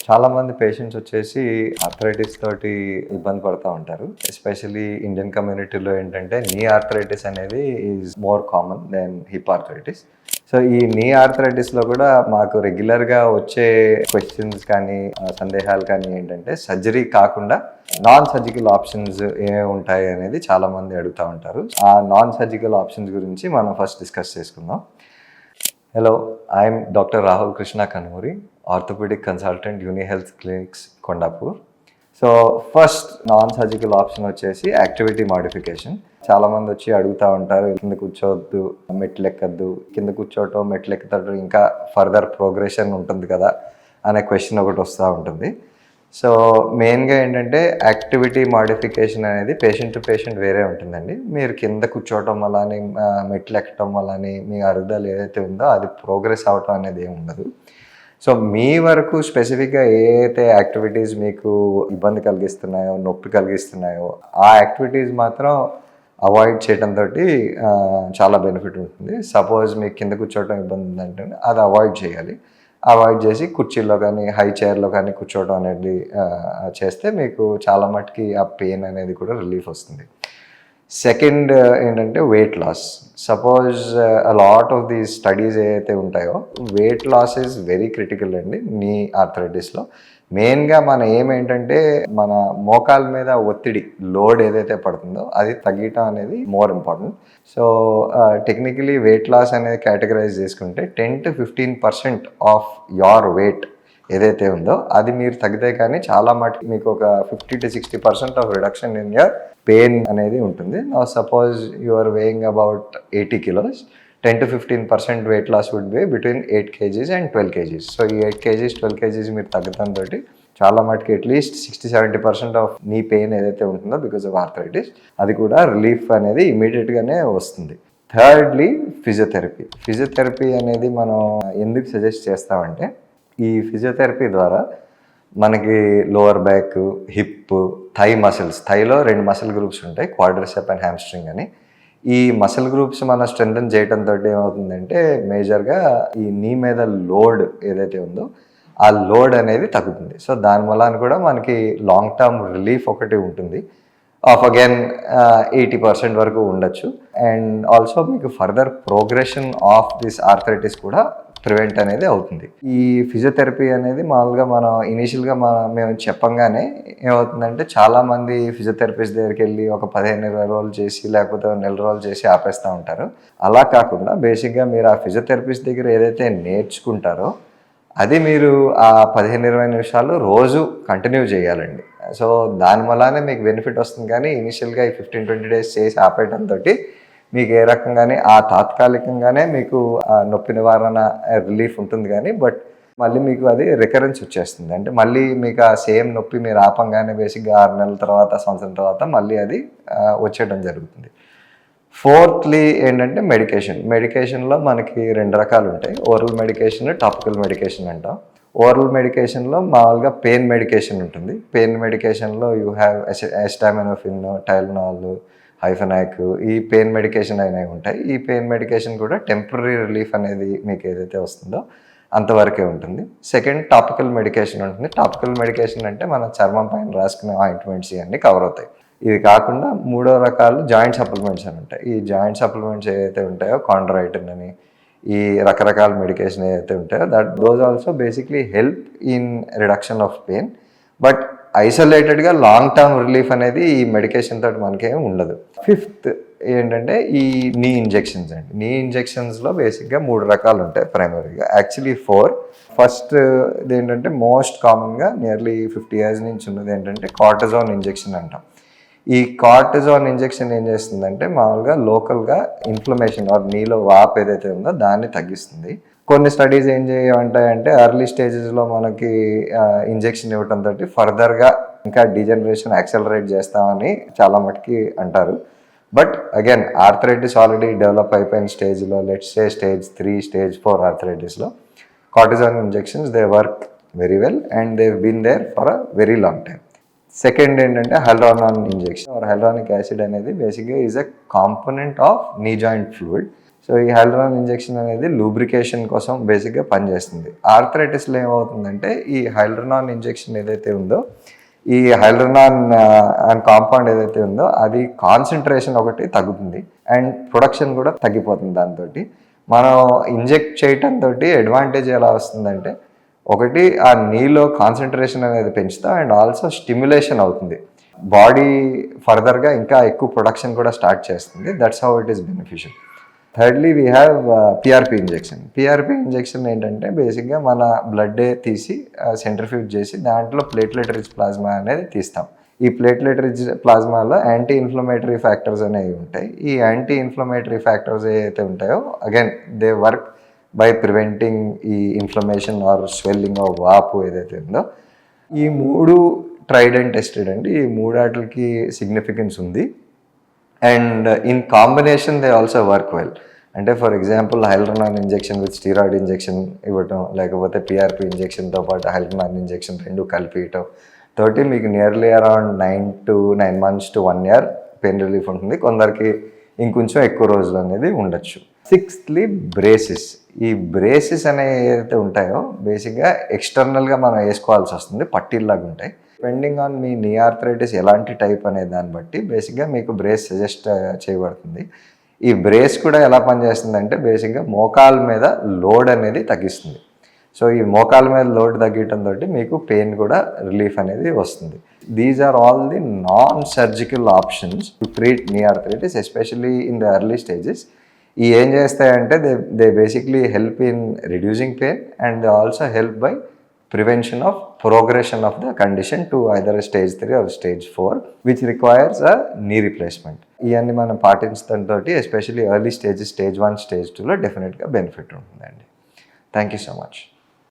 చాలా మంది పేషెంట్స్ వచ్చేసి ఆర్థరైటిస్ తోటి ఇబ్బంది పడుతూ ఉంటారు. ఎస్పెషల్లీ ఇండియన్ కమ్యూనిటీలో ఏంటంటే నీ ఆర్థరైటిస్ అనేది is more common than hip arthritis. So ఈ నీ ఆర్థరైటిస్లో కూడా మాకు రెగ్యులర్గా వచ్చే క్వశ్చన్స్ కానీ సందేహాలు కానీ ఏంటంటే సర్జరీ కాకుండా నాన్ సర్జికల్ ఆప్షన్స్ ఏమేమి ఉంటాయి అనేది చాలామంది అడుగుతూ ఉంటారు. ఆ నాన్ సర్జికల్ ఆప్షన్స్ గురించి మనం ఫస్ట్ డిస్కస్ చేసుకుందాం. Hello, I am Dr. Rahul Krishna Kanmuri, orthopedic consultant, Uni Health Clinics, Kondapur. So first non surgical option వచ్చేసి యాక్టివిటీ మాడిఫికేషన్. చాలామంది వచ్చి అడుగుతూ ఉంటారు, కింద కూర్చోవద్దు, మెట్లు ఎక్కద్దు, కింద కూర్చోవటం మెట్లు ఎక్కుతాడు ఇంకా ఫర్దర్ ప్రోగ్రెషన్ ఉంటుంది కదా అనే క్వశ్చన్ ఒకటి వస్తూ ఉంటుంది. సో మెయిన్గా ఏంటంటే యాక్టివిటీ మాడిఫికేషన్ అనేది పేషెంట్ టు పేషెంట్ వేరే ఉంటుందండి. మీరు కింద కూర్చోవటం వల్ల మెట్లు ఎక్కడం వల్ల మీ అరుగుదల ఏదైతే ఉందో అది ప్రోగ్రెస్ అవటం అనేది ఏమి ఉండదు. సో మీ వరకు స్పెసిఫిక్గా ఏ అయితే యాక్టివిటీస్ మీకు ఇబ్బంది కలిగిస్తున్నాయో, నొప్పి కలిగిస్తున్నాయో ఆ యాక్టివిటీస్ మాత్రం అవాయిడ్ చేయడంతో చాలా బెనిఫిట్ ఉంటుంది. సపోజ్ మీకు కింద కూర్చోవటం ఇబ్బంది ఉందంటే అది అవాయిడ్ చేయాలి. అవాయిడ్ చేసి కుర్చీలో కానీ హై చైర్లో కానీ కూర్చోవడం అనేది చేస్తే మీకు చాలా మటుకి ఆ పెయిన్ అనేది కూడా రిలీఫ్ వస్తుంది. సెకండ్ ఏంటంటే weight loss. Suppose lot of the studies ఏవైతే ఉంటాయో weight loss is very critical అండి నీ ఆర్థరైటిస్లో. మెయిన్గా మన ఏంటంటే మన మోకాల మీద ఒత్తిడి లోడ్ ఏదైతే పడుతుందో అది తగ్గటం అనేది more important. So technically weight loss అనేది కేటగరైజ్ చేసుకుంటే 10 to 15% ఆఫ్ యోర్ వెయిట్ ఏదైతే ఉందో అది మీరు తగ్గితే కానీ చాలా మటుకు మీకు ఒక 50 to 60% of reduction in your pain అనేది ఉంటుంది. Suppose you are weighing about 80 kilos, 10 to 15% weight loss would be between 8 kgs and 12 kgs. So ఈ 8 kgs 12 kgs మీరు తగ్గడంతో చాలా మటుకు అట్లీస్ట్ 60-70% ఆఫ్ నీ పెయిన్ ఏదైతే ఉంటుందో బికాస్ ఆఫ్ ఆర్థరైటిస్ అది కూడా రిలీఫ్ అనేది ఇమీడియట్గానే వస్తుంది. Thirdly physiotherapy. ఫిజియోథెరపీ అనేది మనం ఎందుకు సజెస్ట్ చేస్తామంటే ఈ ఫిజియోథెరపీ ద్వారా మనకి lower back, hip, thigh muscles, థైలో 2 మసిల్ గ్రూప్స్ ఉంటాయి, క్వాడ్రిసెప్ అండ్ హ్యామ్స్ట్రింగ్ అని. ఈ మసిల్ గ్రూప్స్ మనం స్ట్రెంథన్ చేయడంతో ఏమవుతుందంటే మేజర్గా ఈ నీ మీద లోడ్ ఏదైతే ఉందో ఆ లోడ్ అనేది తగ్గుతుంది. సో దానివల్ల కూడా మనకి లాంగ్ టర్మ్ రిలీఫ్ ఒకటి ఉంటుంది ఆఫ్ అగైన్ 80% వరకు ఉండొచ్చు. అండ్ ఆల్సో మీకు further progression of this arthritis కూడా ప్రివెంట్ అనేది అవుతుంది. ఈ ఫిజియోథెరపీ అనేది మామూలుగా మనం ఇనీషియల్గా మేము చెప్పంగానే ఏమవుతుందంటే చాలామంది ఫిజియోథెరపిస్ట్ దగ్గరికి వెళ్ళి ఒక 15-20 రోజులు చేసి లేకపోతే 1 నెల రోజులు చేసి ఆపేస్తూ ఉంటారు. అలా కాకుండా బేసిక్గా మీరు ఆ ఫిజియోథెరపిస్ట్ దగ్గర ఏదైతే నేర్చుకుంటారో అది మీరు ఆ 15-20 నిమిషాలు రోజు కంటిన్యూ చేయాలండి. సో దానివల్లనే మీకు బెనిఫిట్ వస్తుంది. కానీ ఇనిషియల్గా ఈ 15-20 days చేసి ఆపేయడంతో మీకు ఏ రకంగానే ఆ తాత్కాలికంగానే మీకు నొప్పి నివారణ రిలీఫ్ ఉంటుంది కానీ బట్ మళ్ళీ మీకు అది రికరెన్స్ వచ్చేస్తుంది. అంటే మళ్ళీ మీకు ఆ సేమ్ నొప్పి మీరు ఆపంగానే బేసిక్గా 6 నెలల తర్వాత, సంవత్సరం తర్వాత మళ్ళీ అది వచ్చేయడం జరుగుతుంది. ఫోర్త్లీ ఏంటంటే మెడికేషన్లో మనకి 2 రకాలు ఉంటాయి. ఓరల్ మెడికేషన్, టాపికల్ మెడికేషన్ అంటాం. ఓరల్ మెడికేషన్లో మామూలుగా పెయిన్ మెడికేషన్ ఉంటుంది. పెయిన్ మెడికేషన్లో యూ హ్యావ్ ఎస్టామినోఫిన్, టైలనాల్, హైఫెనాక్, ఈ పెయిన్ మెడికేషన్ అనేవి ఉంటాయి. ఈ పెయిన్ మెడికేషన్ కూడా టెంపరీ రిలీఫ్ అనేది మీకు ఏదైతే వస్తుందో అంతవరకే ఉంటుంది. సెకండ్ టాపికల్ మెడికేషన్ ఉంటుంది. టాపికల్ మెడికేషన్ అంటే మన చర్మం పైన రాసుకునే ఆయింట్మెంట్స్ ఇవన్నీ కవర్ అవుతాయి. ఇది కాకుండా 3వ రకాలు జాయింట్ సప్లిమెంట్స్ అని ఉంటాయి. ఈ జాయింట్ సప్లిమెంట్స్ ఏదైతే ఉంటాయో కాండ్రాయిటిన్ అని, ఈ రకరకాల మెడికేషన్ ఏదైతే ఉంటాయో those also basically help in reduction of pain. But ఐసోలేటెడ్గా లాంగ్ టర్మ్ రిలీఫ్ అనేది ఈ మెడికేషన్ తోటి మనకేం ఉండదు. ఫిఫ్త్ ఏంటంటే ఈ నీ ఇంజెక్షన్స్ అండి. నీ ఇంజెక్షన్స్లో బేసిక్గా 3 రకాలు ఉంటాయి ప్రైమరీగా, యాక్చువల్లీ 4. ఫస్ట్ ఇది ఏంటంటే మోస్ట్ కామన్గా నియర్లీ 50 years నుంచి ఉన్నది ఏంటంటే కార్టిజోన్ ఇంజెక్షన్ అంటాం. ఈ కార్టిజోన్ ఇంజెక్షన్ ఏం చేస్తుందంటే మామూలుగా లోకల్గా ఇన్ఫ్లమేషన్ ఆర్ నీలో వాపు ఏదైతే ఉందో దాన్ని తగ్గిస్తుంది. కొన్ని స్టడీస్ ఏం చేయమంటాయంటే ఎర్లీ స్టేజెస్లో మనకి ఇంజెక్షన్ ఇవ్వడంతో ఫర్దర్గా ఇంకా డీజనరేషన్ యాక్సలరేట్ చేస్తామని చాలా మటుకి అంటారు. But again arthritis already develop అయిపోయిన స్టేజ్లో, లెట్స్ సే స్టేజ్ 3, స్టేజ్ 4 ఆర్థరైటిస్లో cortisone injections they work very well and they been there for a very long time. Second ఏంటంటే hyaluronan injection or hyaluronic acid అనేది బేసిక్గా is a component of knee joint fluid. So ఈ hyaluronan injection అనేది lubrication కోసం బేసిక్గా పనిచేస్తుంది. ఆర్థరైటిస్లో ఏమవుతుందంటే ఈ హైల్డ్రాన్ ఇంజెక్షన్ ఏదైతే ఉందో, ఈ హైల్డ్రాన్ అండ్ కాంపౌండ్ ఏదైతే ఉందో అది కాన్సన్ట్రేషన్ ఒకటి తగ్గుతుంది అండ్ ప్రొడక్షన్ కూడా తగ్గిపోతుంది. దాంతో మనం ఇంజెక్ట్ చేయటంతో అడ్వాంటేజ్ ఎలా వస్తుందంటే, ఒకటి ఆ నీలో కాన్సన్ట్రేషన్ అనేది పెంచుతాం అండ్ ఆల్సో స్టిమ్యులేషన్ అవుతుంది. బాడీ ఫర్దర్గా ఇంకా ఎక్కువ ప్రొడక్షన్ కూడా స్టార్ట్ చేస్తుంది. That's how it is beneficial. Thirdly we have PRP injection. PRP injection ఏంటంటే బేసిక్గా మన బ్లడ్డే తీసి సెంట్రిఫ్యూజ్ చేసి దాంట్లో ప్లేట్లెట్ రిచ్ ప్లాస్మా అనేది తీస్తాం. ఈ ప్లేట్లెట్ రిచ్ ప్లాస్మాలో యాంటీ ఇన్ఫ్లమేటరీ ఫ్యాక్టర్స్ అనేవి ఉంటాయి. ఈ యాంటీ ఇన్ఫ్లమేటరీ ఫ్యాక్టర్స్ ఏవైతే ఉంటాయో again they work by preventing ఈ ఇన్ఫ్లమేషన్ ఆర్ స్వెల్లింగ్ ఆఫ్ వాపు ఏదైతే ఉందో. ఈ మూడు ట్రైడ్ అండ్ టెస్టెడ్ అండి. ఈ మూడాటికి సిగ్నిఫికెన్స్ ఉంది and in combination they also work well. అంటే for example hyaluronan injection with steroid injection ఇవ్వటం, లేకపోతే పిఆర్పి ఇంజెక్షన్తో పాటు హైల్డ్రాన్ ఇంజెక్షన్ రెండు కలిపియటం తోటి మీకు nearly around 9 months to 1 year pain relief ఉంటుంది. కొందరికి ఇంకొంచెం ఎక్కువ రోజులు అనేది ఉండొచ్చు. సిక్స్త్లీ బ్రేసిస్. ఈ బ్రేసిస్ అనేవి ఏదైతే ఉంటాయో బేసిక్గా ఎక్స్టర్నల్గా మనం వేసుకోవాల్సి వస్తుంది, పట్టీల్లాగా ఉంటాయి. డిపెండింగ్ ఆన్ మీ నీ ఆర్థరైటిస్ ఎలాంటి టైప్ అనే దాన్ని బట్టి బేసిక్గా మీకు బ్రేస్ సజెస్ట్ చేయబడుతుంది. ఈ బ్రేస్ కూడా ఎలా పనిచేస్తుంది బేసిక్గా మోకాల మీద లోడ్ అనేది తగ్గిస్తుంది. సో ఈ మోకాల మీద లోడ్ తగ్గటంతో మీకు పెయిన్ కూడా రిలీఫ్ అనేది వస్తుంది. These are all the non surgical options to treat knee arthritis, especially in the early stages. ఈ ఏం చేస్తాయంటే they basically help in reducing pain and they also help by prevention of progression of the condition to either a stage 3 or stage 4 which requires a knee replacement. ఇవన్నీ మనం పాటించడంతో especially early stage 1 stage 2లో డెఫినెట్గా benefit ఉంటుందండి. Thank you so much.